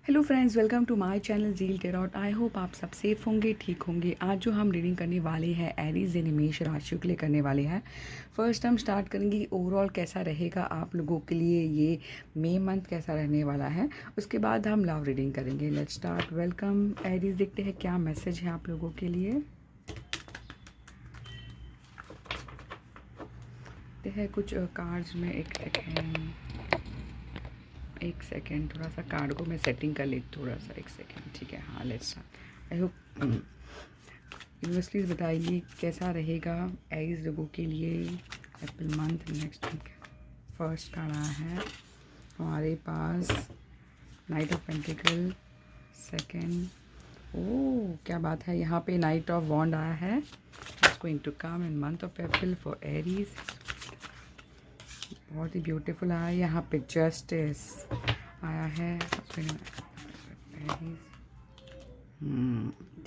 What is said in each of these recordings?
Hello friends, welcome to my channel Zeal Tarot. I hope आप सब safe होंगे, ठीक होंगे। आज जो हम रीडिंग करने वाले हैं एरीज यानी मेष राशियों के लिए करने वाले हैं। फर्स्ट हम स्टार्ट करेंगे ओवरऑल कैसा रहेगा आप लोगों के लिए ये मई मंथ कैसा रहने वाला है। उसके बाद हम लव रीडिंग करेंगे। Let's start. वेलकम एरीज, देखते हैं क्या मैसेज है आप लोगों के लिए। देखते हैं कुछ कार्ड्स में। एक सेकेंड, थोड़ा सा कार्ड को मैं सेटिंग कर लेती, थोड़ा सा एक सेकेंड। ठीक है, हाँ let's start. I hope universally बताइए कैसा रहेगा एरीज लोगों के लिए April month next week. First card आया है हमारे पास knight of pentacle. Second, oh क्या बात है, यहाँ पे नाइट ऑफ वॉन्ड आया है। It's going to come in month of April for Aries. बहुत ही ब्यूटीफुल आया है। यहाँ पे जस्टिस आया है।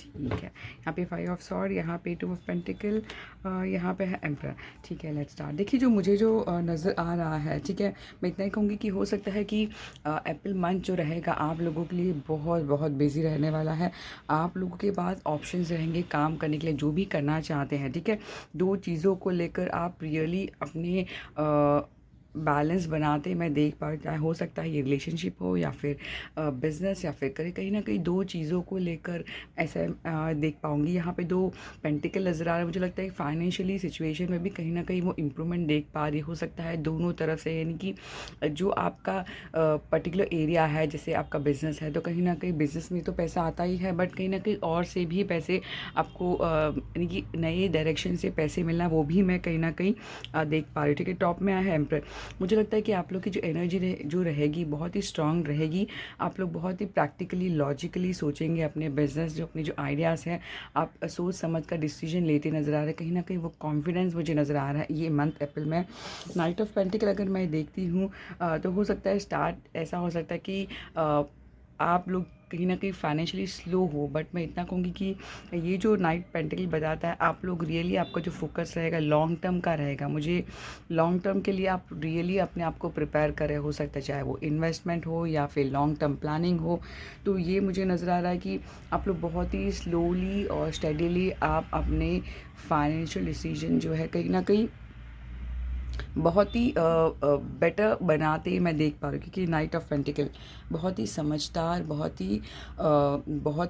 ठीक है, यहाँ पे 5 ऑफ सॉर्ड, यहाँ पे 2 ऑफ पेंटिकल, यहाँ पे है एम्परर। ठीक है, लेट्स स्टार्ट। देखिए जो मुझे नज़र आ रहा है, ठीक है, मैं इतना ही कहूँगी कि हो सकता है कि अप्रैल मंथ जो रहेगा आप लोगों के लिए बहुत बहुत बिजी रहने वाला है। आप लोगों के पास ऑप्शंस रहेंगे काम करने के लिए, जो भी करना चाहते हैं। ठीक है, दो चीज़ों को लेकर आप रियली अपने बैलेंस बनाते मैं देख पा रही। चाहे हो सकता है ये रिलेशनशिप हो या फिर बिजनेस या फिर कहीं ना कहीं दो चीज़ों को लेकर ऐसा देख पाऊंगी। यहाँ पे 2 पेंटिकल नज़र आ रहा है। मुझे लगता है फाइनेंशियली सिचुएशन में भी कहीं ना कहीं वो इम्प्रूवमेंट देख पा रही हो सकता है दोनों तरफ से। यानी कि जो आपका पर्टिकुलर एरिया है, जैसे आपका बिजनेस है, तो कहीं ना कहीं बिजनेस में तो पैसा आता ही है, बट कहीं ना कहीं और से भी पैसे आपको यानी कि नए डायरेक्शन से पैसे मिलना, वो भी मैं कहीं ना कहीं देख पा रही हूँ। ठीक है, टॉप में आया है एम्परर। मुझे लगता है कि आप लोग की जो एनर्जी जो रहेगी बहुत ही स्ट्रांग रहेगी। आप लोग बहुत ही प्रैक्टिकली लॉजिकली सोचेंगे अपने बिजनेस, जो अपने जो आइडियाज़ हैं आप सोच समझ कर डिसीजन लेते नज़र आ रहे हैं। कहीं ना कहीं वो कॉन्फिडेंस मुझे नज़र आ रहा है ये मंथ अप्रैल में। नाइट ऑफ पेंटिकल अगर मैं देखती हूँ तो हो सकता है स्टार्ट ऐसा हो सकता है कि आप लोग कहीं ना कहीं फाइनेंशियली स्लो हो, बट मैं इतना कहूँगी कि ये जो नाइट पेंटिकल बताता है आप लोग रियली आपका जो फोकस रहेगा लॉन्ग टर्म का रहेगा। मुझे लॉन्ग टर्म के लिए आप रियली अपने आप को प्रिपेयर करें। हो सकता है चाहे वो इन्वेस्टमेंट हो या फिर लॉन्ग टर्म प्लानिंग हो। तो ये मुझे नज़र आ रहा है कि आप लोग बहुत ही स्लोली और स्टडीली आप अपने फाइनेंशियल डिसीजन जो है कहीं ना कहीं बहुत ही बेटर बनाते मैं देख पा रही हूँ। क्योंकि नाइट ऑफ पेंटिकल बहुत ही समझदार, बहुत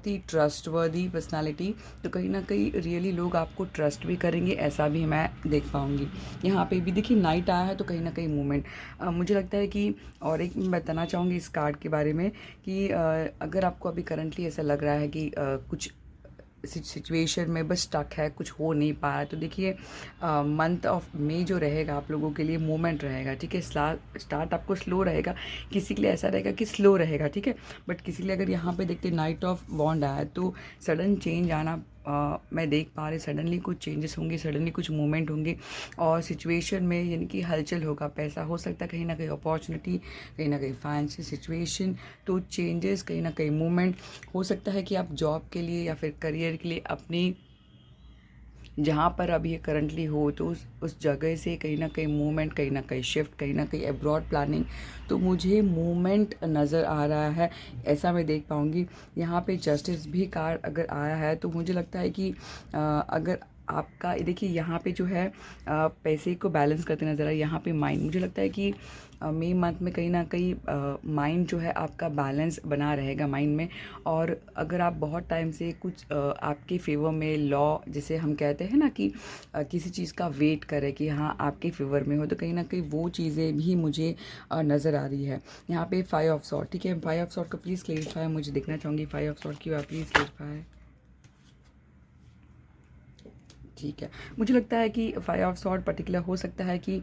ही ट्रस्टवर्दी पर्सनालिटी। तो कहीं ना कहीं रियली लोग आपको ट्रस्ट भी करेंगे, ऐसा भी मैं देख पाऊँगी। यहाँ पे भी देखिए नाइट आया है, तो कहीं ना कहीं मूवमेंट मुझे लगता है कि। और एक मैं बताना चाहूँगी इस कार्ड के बारे में कि अगर आपको अभी करंटली ऐसा लग रहा है कि कुछ सिचुएशन में बस स्टक है, कुछ हो नहीं पा रहा है, तो देखिए मंथ ऑफ मई जो रहेगा आप लोगों के लिए मूवमेंट रहेगा। ठीक है, स्टार्ट आपको स्लो रहेगा, किसी के लिए ऐसा रहेगा कि स्लो रहेगा। ठीक है, बट किसी के लिए अगर यहाँ पे देखते नाइट ऑफ वॉन्ड आया तो सडन चेंज आना मैं देख पा रही। सडनली कुछ चेंजेस होंगे, सडनली कुछ मूवमेंट होंगे और सिचुएशन में यानी कि हलचल होगा। पैसा हो सकता है, कहीं ना कहीं अपॉर्चुनिटी, कहीं ना कहीं फाइनेंशियल सिचुएशन, तो चेंजेस, कहीं ना कहीं मूवमेंट हो सकता है कि आप जॉब के लिए या फिर करियर के लिए अपनी जहाँ पर अभी ये करंटली हो तो उस जगह से कहीं ना कहीं मूवमेंट, कहीं ना कहीं शिफ्ट, कहीं ना कहीं अब्रॉड प्लानिंग। तो मुझे मूवमेंट नज़र आ रहा है, ऐसा मैं देख पाऊँगी। यहाँ पे जस्टिस भी कार्ड अगर आया है तो मुझे लगता है कि अगर आपका देखिए यहाँ पे जो है पैसे को बैलेंस करते नज़र आ रहा है। यहाँ पे माइंड, मुझे लगता है कि मई मंथ में कहीं ना कहीं माइंड जो है आपका बैलेंस बना रहेगा माइंड में। और अगर आप बहुत टाइम से कुछ आपके फेवर में लॉ जिसे हम कहते हैं ना कि किसी चीज़ का वेट करें कि हाँ आपके फेवर में हो, तो कहीं ना कहीं वो चीज़ें भी मुझे नज़र आ रही है। यहाँ पे 5 ऑफ सॉर्ड। ठीक है, 5 ऑफ सॉर्ड का प्लीज़ क्लेरिफाई, मुझे देखना चाहूँगी 5 ऑफ सॉर्ड की, आप प्लीज़ क्लेरिफाई। ठीक है, मुझे लगता है कि 5 ऑफ सॉर्ड पर्टिकुलर हो सकता है कि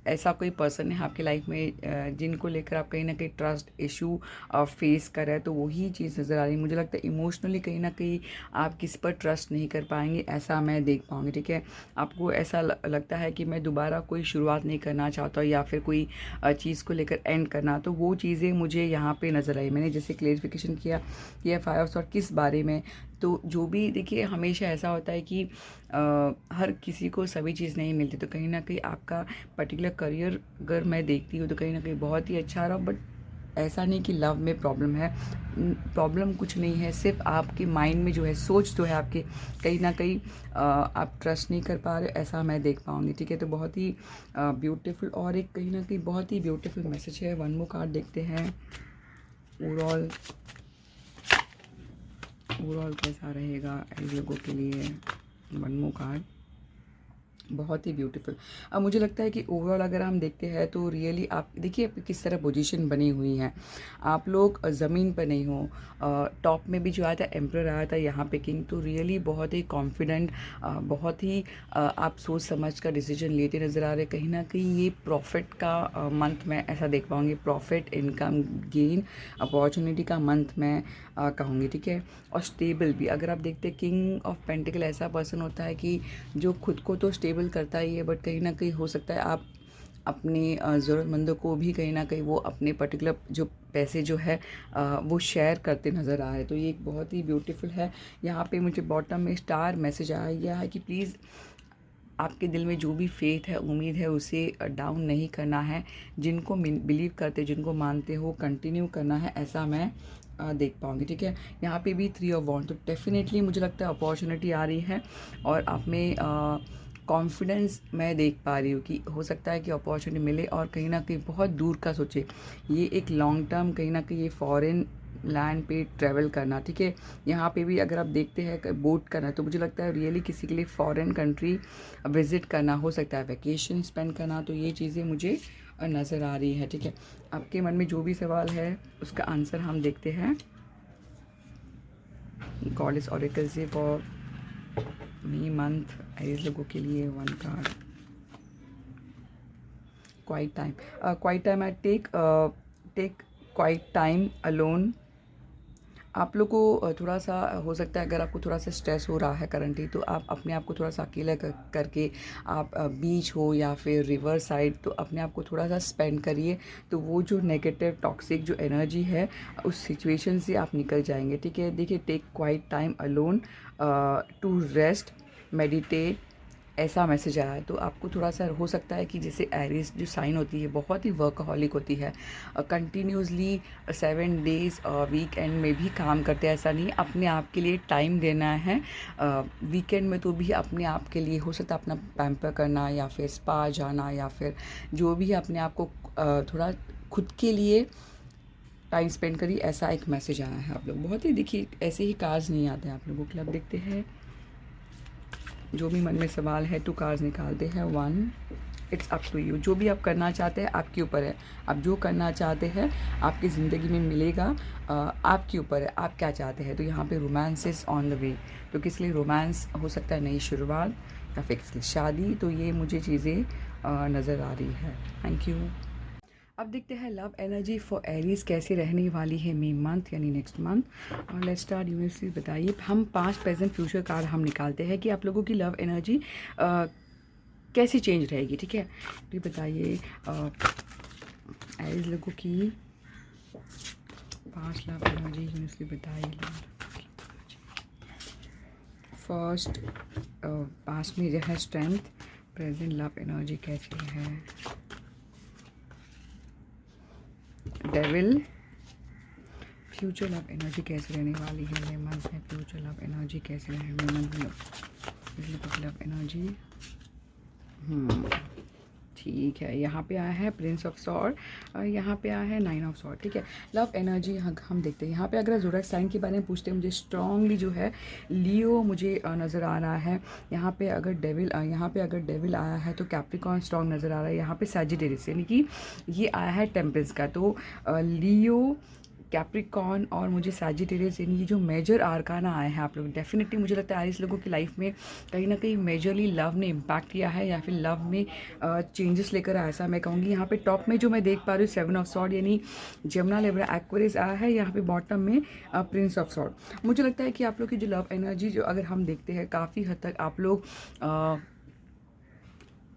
ऐसा कोई पर्सन है आपकी लाइफ में जिनको लेकर आप कहीं ना कहीं ट्रस्ट इशू फेस कर रहे हैं, तो वही चीज़ नज़र आ रही है। मुझे लगता है इमोशनली कहीं ना कहीं आप किस पर ट्रस्ट नहीं कर पाएंगे, ऐसा मैं देख पाऊंगी। ठीक है, आपको ऐसा लगता है कि मैं दोबारा कोई शुरुआत नहीं करना चाहता या फिर कोई चीज़ को लेकर एंड करना, तो वो चीज़ें मुझे यहाँ पे नज़र आई। मैंने जैसे क्लेरिफिकेशन किया कि 5 ऑफ सॉर्ड किस बारे में। तो जो भी देखिए हमेशा ऐसा होता है कि हर किसी को सभी चीज़ नहीं मिलती, तो कहीं ना कहीं आपका पर्टिकुलर करियर अगर मैं देखती हूँ तो कहीं ना कहीं बहुत ही अच्छा रहा, बट ऐसा नहीं कि लव में प्रॉब्लम है, प्रॉब्लम कुछ नहीं है, सिर्फ आपके माइंड में जो है सोच तो है आपके, कहीं ना कहीं आप ट्रस्ट नहीं कर पा रहे, ऐसा मैं देख पाऊँगी। ठीक है, तो बहुत ही ब्यूटीफुल और एक कहीं ना कहीं बहुत ही ब्यूटीफुल मैसेज है। वन मोर कार्ड देखते हैं, ओवरऑल कैसा रहेगा इन लोगों के लिए। वन मोर कार्ड, बहुत ही ब्यूटीफुल। अब मुझे लगता है कि ओवरऑल अगर हम देखते हैं तो रियली आप देखिए किस तरह पोजीशन बनी हुई है। आप लोग ज़मीन पर नहीं हो, टॉप में भी जो आया था एम्परर आया था, यहाँ पे किंग, तो रियली बहुत ही कॉन्फिडेंट, बहुत ही आप सोच समझ कर डिसीजन लेते नज़र आ रहे। कहीं ना कहीं ये प्रॉफिट का मंथ में ऐसा देख पाऊँगी, प्रॉफिट, इनकम, गेन, अपॉर्चुनिटी का मंथ मैं कहूँगी। ठीक है, और स्टेबल भी अगर आप देखते हैं, किंग ऑफ पेंटिकल ऐसा पर्सन होता है कि जो खुद को तो स्टेबल करता ही है, बट कहीं ना कहीं हो सकता है आप अपने ज़रूरतमंदों को भी कहीं ना कहीं वो अपने पर्टिकुलर जो पैसे जो है वो शेयर करते नज़र आ रहे हैं। तो ये एक बहुत ही ब्यूटीफुल है। यहाँ पे मुझे बॉटम में स्टार मैसेज आया गया है कि प्लीज़ आपके दिल में जो भी फेथ है, उम्मीद है, उसे डाउन नहीं करना है। जिनको बिलीव करते, जिनको मानते हो, कंटिन्यू करना है, ऐसा मैं देख पाऊँगी। ठीक है, यहाँ पे भी 3 ऑफ वॉन्ड, तो डेफिनेटली मुझे लगता है अपॉर्चुनिटी आ रही है और आप में कॉन्फिडेंस मैं देख पा रही हूँ कि हो सकता है कि अपॉर्चुनिटी मिले और कहीं ना कहीं बहुत दूर का सोचे। ये एक लॉन्ग टर्म, कहीं ना कहीं ये फॉरेन लैंड पे ट्रैवल करना। ठीक है, यहाँ पे भी अगर आप देखते हैं बोट करना, तो मुझे लगता है रियली किसी के लिए फॉरेन कंट्री विज़िट करना, हो सकता है वैकेशन स्पेंड करना, तो ये चीज़ें मुझे नज़र आ रही है। ठीक है, आपके मन में जो भी सवाल है उसका आंसर हम देखते हैं। गॉडेस ऑरेकल से फॉर मी मंथ एरीज लोगों के लिए one card, quiet time I take quiet time alone. आप लोग को थोड़ा सा हो सकता है, अगर आपको थोड़ा सा स्ट्रेस हो रहा है करंटली, तो आप अपने आप को थोड़ा सा अकेला करके आप बीच हो या फिर रिवर साइड, तो अपने आप को थोड़ा सा स्पेंड करिए, तो वो जो नेगेटिव टॉक्सिक जो एनर्जी है उस सिचुएशन से आप निकल जाएंगे। ठीक है, देखिए take quiet time alone to rest, meditate, ऐसा मैसेज आया है। तो आपको थोड़ा सा हो सकता है कि जैसे एरीज जो साइन होती है बहुत ही वर्कहॉलिक होती है, कंटिन्यूसली 7 डेज़ वीकेंड में भी काम करते हैं, ऐसा नहीं, अपने आप के लिए टाइम देना है। वीकेंड में तो भी अपने आप के लिए हो सकता है अपना पैम्पर करना या फिर स्पा जाना या फिर जो भी अपने आप को थोड़ा खुद के लिए टाइम स्पेंड करिए, ऐसा एक मैसेज आया है। आप लोग बहुत ही देखिए ऐसे ही कार्ड्स नहीं आते हैं आप लोगों के लिए। अब देखते हैं जो भी मन में सवाल है, 2 कार्ड्स निकालते हैं। 1, इट्स अप टू यू, जो भी आप करना चाहते हैं आपके ऊपर है। आप जो करना चाहते हैं आपकी ज़िंदगी में मिलेगा, आपके ऊपर है आप क्या चाहते हैं। तो यहाँ पे romance is on the way, तो किस लिए रोमांस हो सकता है, नई शुरुआत या फिर किस लिए शादी, तो ये मुझे चीज़ें नज़र आ रही है। Thank you. अब देखते हैं लव एनर्जी फॉर एरीज कैसे रहने वाली है मे मंथ यानी नेक्स्ट मंथ। और लेट्स स्टार्ट यूनिवर्स, बताइए। हम 5 प्रेजेंट फ्यूचर कार्ड हम निकालते हैं कि आप लोगों की लव एनर्जी कैसी चेंज रहेगी। ठीक है, तो बताइए एरीज लोगों की 5 लव एनर्जी यूनिवर्सली बताइए। फर्स्ट, पास्ट में जो है स्ट्रेंथ, प्रेजेंट लव एनर्जी कैसी है। डेविल, फ्यूचर लव एनर्जी कैसे रहने वाली है ये मंथ में। फ्यूचर लव एनर्जी कैसे रहने मंथ में, लव एनर्जी। ठीक है, यहाँ पे आया है प्रिंस ऑफ सॉर्ड, यहाँ पे आया है 9 ऑफ सॉर्ड। ठीक है, लव एनर्जी हम देखते हैं। यहाँ पे अगर ज़ोडिएक साइन के बारे में पूछते हैं, मुझे स्ट्रॉन्गली जो है लियो मुझे नज़र आ रहा है। यहाँ पे अगर डेविल आया है तो कैप्रिकॉर्न स्ट्रॉन्ग नज़र आ रहा है। यहाँ पे सैजिटेरियस यानी कि ये आया है टेम्पल्स का, तो लियो, कैप्रिकॉर्न और मुझे सैजिटेरियस यानी ये जो मेजर आर्काना आए हैं आप लोग, डेफिनेटली मुझे लगता है आरिस लोगों की लाइफ में कहीं ना कहीं मेजरली लव ने इम्पैक्ट किया है या फिर लव में चेंजेस लेकर आया, ऐसा मैं कहूँगी। यहाँ पे टॉप में जो मैं देख पा रही हूँ 7 ऑफ सॉर्ड यानी जमुना, लिब्रा, एक्वेरियस आया है। यहाँ पे बॉटम में प्रिंस ऑफ सॉर्ड। मुझे लगता है कि आप लोग की जो लव एनर्जी जो अगर हम देखते हैं काफ़ी हद तक आप लोग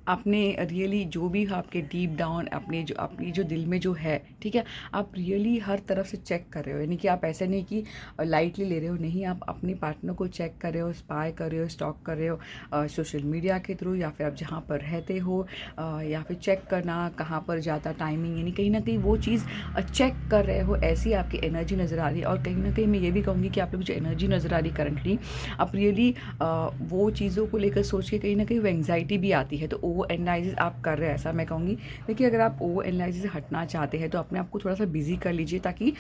आपने रियली जो भी आपके डीप डाउन अपनी जो दिल में जो है, ठीक है, आप रियली हर तरफ से चेक कर रहे हो। यानी कि आप ऐसे नहीं कि लाइटली ले रहे हो, नहीं, आप अपने पार्टनर को चेक कर रहे हो, स्पाई कर रहे हो, स्टॉक कर रहे हो सोशल मीडिया के थ्रू, या फिर आप जहाँ पर रहते हो, या फिर चेक करना कहाँ पर जाता टाइमिंग, यानी कहीं ना कहीं वो चीज़ चेक कर रहे हो। ऐसी आपकी एनर्जी नज़र आ रही है। और कहीं ना कहीं मैं ये भी कहूँगी कि आप लोग जो एनर्जी नज़र आ रही है करंटली, आप रियली वो चीज़ों को लेकर सोच के कहीं ना कहीं वो एंग्जाइटी भी आती है। तो ओवर एनालिसिस आप कर रहे हैं, ऐसा मैं कहूँगी। देखिए, अगर आप ओवर एनालिसिस से हटना चाहते हैं तो अपने आप को थोड़ा सा बिजी कर लीजिए, ताकि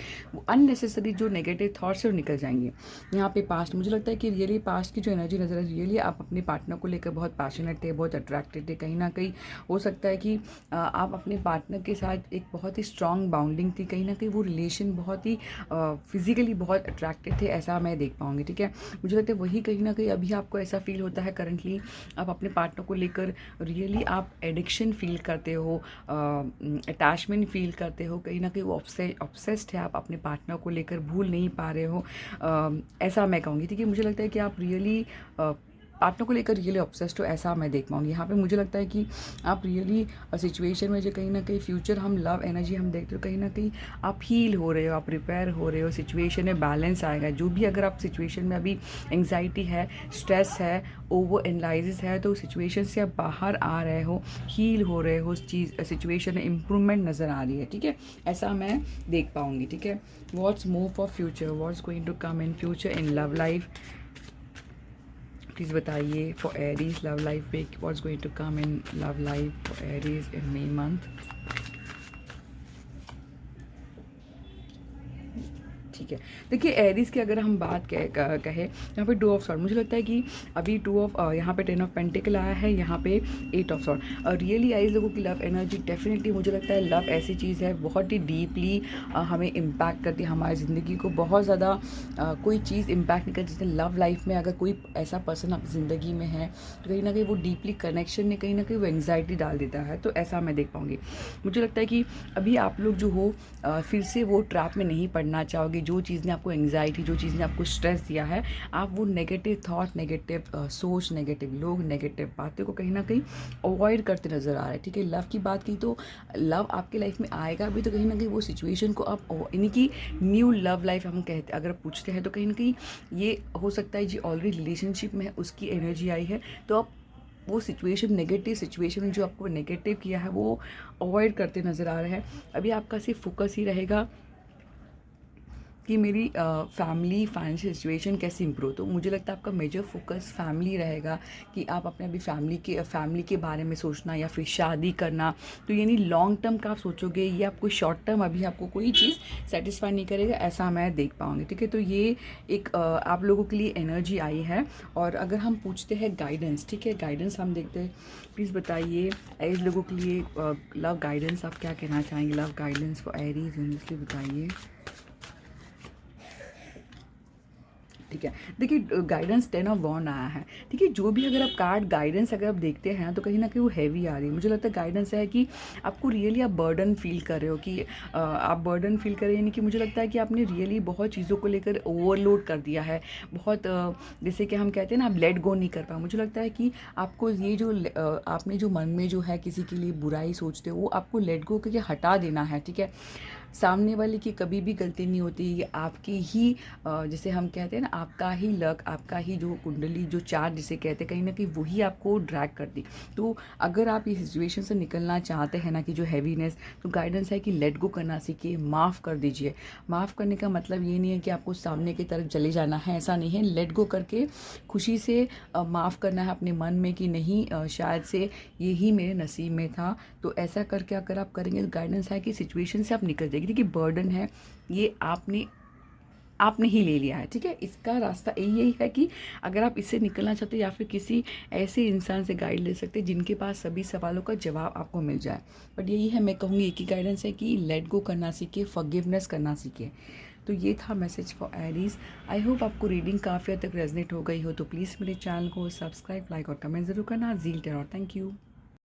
अननेसेसरी जो नेगेटिव थॉट्स है वो निकल जाएंगे। यहाँ पे पास्ट, मुझे लगता है कि रियली पास्ट की जो एनर्जी नजर है, रियली आप अपने पार्टनर को लेकर बहुत पैशनेट थे, बहुत अट्रैक्टेड थे। कहीं ना कहीं हो सकता है कि आप अपने पार्टनर के साथ एक बहुत ही स्ट्रॉन्ग बाउंडिंग थी, कहीं ना कहीं वो रिलेशन बहुत ही फिजिकली बहुत अट्रैक्टेड थे, ऐसा मैं देख पाऊँगी। ठीक है, मुझे लगता है वही कहीं ना कहीं अभी आपको ऐसा फील होता है करंटली, आप अपने पार्टनर को लेकर रियली आप एडिक्शन फील करते हो, अटैचमेंट फील करते हो, कहीं ना कहीं वो ऑब्सेस्ड है, आप अपने पार्टनर को लेकर भूल नहीं पा रहे हो, ऐसा मैं कहूँगी। ठीक है, मुझे लगता है कि आप रियली पार्टनर को लेकर रियली ऑब्सेस्ड हो, ऐसा मैं देख पाऊँगी। यहाँ पे मुझे लगता है कि आप रियली सिचुएशन में जो कहीं ना कहीं फ्यूचर हम लव एनर्जी हम देखते हो, कहीं ना कहीं आप हील हो रहे हो, आप रिपेयर हो रहे हो, सिचुएशन में बैलेंस आएगा। जो भी अगर आप सिचुएशन में अभी एंग्जाइटी है, स्ट्रेस है, ओवर एनालिसिस है, तो सिचुएशन से आप बाहर आ रहे हो, हील हो रहे हो, उस चीज़ सिचुएशन में इम्प्रूवमेंट नज़र आ रही है। ठीक है, ऐसा मैं देख पाऊँगी। ठीक है, what's move for future, what's going to come in future in love life, please बताइए फॉर एरीज लव लाइफ में what's going to come in love life for Aries in May month. ठीक है, देखिए एरीज की अगर हम बात कहें यहाँ पे 2 ऑफ सॉर्ड, मुझे लगता है कि अभी 2 ऑफ यहाँ पे 10 ऑफ पेंटिकल आया है, यहाँ पे 8 ऑफ सॉर्ड। रियली एरीज लोगों की लव एनर्जी डेफिनेटली, मुझे लगता है लव ऐसी चीज़ है बहुत ही डीपली हमें इम्पैक्ट करती है, हमारी ज़िंदगी को बहुत ज़्यादा कोई चीज़ इम्पैक्ट नहीं करती। जैसे लव लाइफ में अगर कोई ऐसा पर्सन आपकी ज़िंदगी में है तो कहीं ना कहीं वो डीपली कनेक्शन ने कहीं ना कहीं वो एंग्जाइटी डाल देता है, तो ऐसा मैं देख पाऊँगी। मुझे लगता है कि अभी आप लोग जो हो फिर से वो ट्रैप में नहीं पड़ना चाहोगे। जो चीज़ ने आपको एंग्जाइटी, जो चीज़ ने आपको स्ट्रेस दिया है, आप वो नेगेटिव थॉट, नेगेटिव सोच, नेगेटिव लोग, नेगेटिव बातें को कहीं ना कहीं अवॉइड करते नज़र आ रहे हैं। ठीक है, लव की बात की तो लव आपके लाइफ में आएगा भी, तो कहीं ना कहीं वो सिचुएशन को आप यानी कि न्यू लव लाइफ हम कहते हैं, अगर पूछते हैं तो कहीं ना कहीं ये हो सकता है जी ऑलरेडी रिलेशनशिप में है, उसकी एनर्जी आई है, तो आप वो सिचुएशन, नेगेटिव सिचुएशन जो आपको नेगेटिव किया है वो अवॉइड करते नज़र आ रहे हैं। अभी आपका सिर्फ फोकस ही रहेगा कि मेरी फैमिली फाइनेंशियल सिचुएशन कैसे इम्प्रूव। तो मुझे लगता है आपका मेजर फोकस फैमिली रहेगा, कि आप अपने अभी फैमिली के बारे में सोचना, या फिर शादी करना। तो यानी लॉन्ग टर्म का आप सोचोगे, ये आपको शॉर्ट टर्म अभी आपको कोई चीज़ सेटिस्फाई नहीं करेगा, ऐसा मैं देख पाऊँगी। ठीक है, तो ये एक आप लोगों के लिए एनर्जी आई है। और अगर हम पूछते हैं गाइडेंस, ठीक है, गाइडेंस हम देखते हैं, प्लीज़ बताइए एरीज लोगों के लिए लव गाइडेंस आप क्या कहना चाहेंगे, लव गाइडेंस फॉर एरीज इसलिए बताइए। ठीक है, देखिए गाइडेंस 10 ऑफ वॉन्ड आया है। ठीक है, जो भी अगर आप कार्ड गाइडेंस अगर आप देखते हैं तो कहीं ना कहीं वो हैवी आ रही है। मुझे लगता है गाइडेंस है कि आपको रियली आप बर्डन फील कर रहे हो, कि आप बर्डन फील कर रहे हैं, यानी कि मुझे लगता है कि आपने रियली बहुत चीज़ों को लेकर ओवरलोड कर दिया है, बहुत जैसे कि हम कहते हैं ना, आप लेट गो नहीं कर पाए। मुझे लगता है कि आपको ये जो आपने जो मन में जो है किसी के लिए बुराई सोचते हो, वो आपको लेट गो करके हटा देना है। ठीक है, सामने वाले की कभी भी गलती नहीं होती, ये आपकी ही जैसे हम कहते हैं ना, आपका ही लक, आपका ही जो कुंडली, जो चार्ट जिसे कहते हैं, कहीं ना कहीं वही आपको ड्रैग कर दी। तो अगर आप इस सिचुएशन से निकलना चाहते हैं ना, कि जो हैवीनेस, तो गाइडेंस है कि लेट गो करना सीखिए, माफ़ कर दीजिए। माफ़ करने का मतलब ये नहीं है कि आपको सामने की तरफ चले जाना है, ऐसा नहीं है। लेट गो करके खुशी से माफ़ करना है अपने मन में, कि नहीं शायद से यही मेरे नसीब में था। तो ऐसा करके अगर आप करेंगे तो गाइडेंस है कि सिचुएशन से आप निकल जाएगी। देखिए बर्डन है ये आपने ही ले लिया है। ठीक है, इसका रास्ता यही है कि अगर आप इससे निकलना चाहते हैं, या फिर किसी ऐसे इंसान से गाइड ले सकते हैं जिनके पास सभी सवालों का जवाब आपको मिल जाए। बट यही है, मैं कहूँगी एक ही गाइडेंस है कि लेट गो करना सीखिए, फॉरगिवनेस करना सीखिए। तो ये था message for Aries. I hope आपको रीडिंग काफ़ी हद तक रेजनेट हो गई हो। तो प्लीज़ मेरे चैनल को सब्सक्राइब, लाइक और कमेंट ज़रूर करना। Zeal terror, thank you.